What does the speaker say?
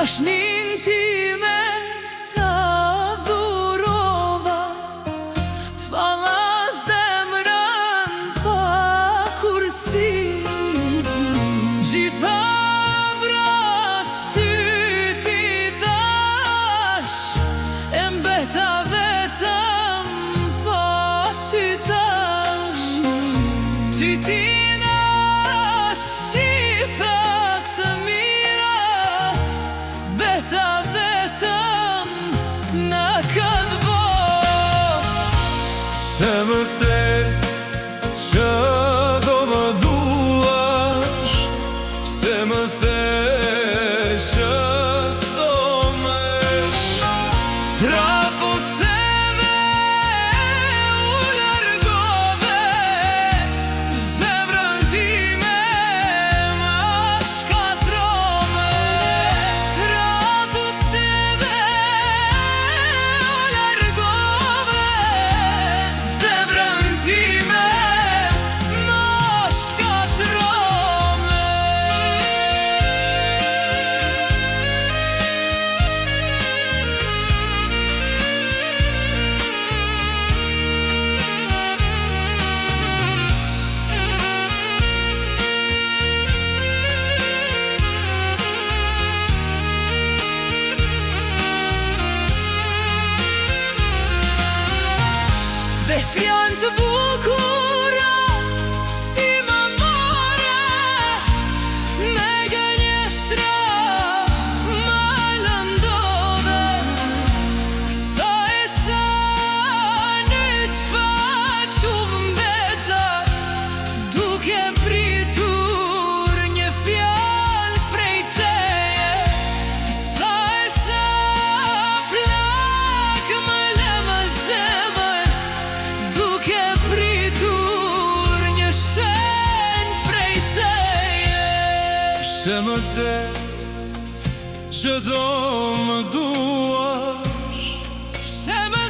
Dashnin time ta dhurova, t'falla zemrën pa kursi. Gjitha brat ty ti dash, e mbeta vetëm pa ty tash. Ty ti nash gjithat të mirat, beta vetëm në këtë bot. Se më the që do më duash, se më the që s'do mesh. Trapo t'seve u largove, zemrën time më shkatrove. Trapo t'seve u largove, zemrën time më shkatrove. Dhe fjanë të bukura ti më more, me gënjeshtra më lëndove. Sa e sa në t'pa quv mbeta, duke pritur një fjalë prej teje. Sa e sa plak më le më zemër, duke pritur një shenjë prej teje. Se më the që do më duash, Se më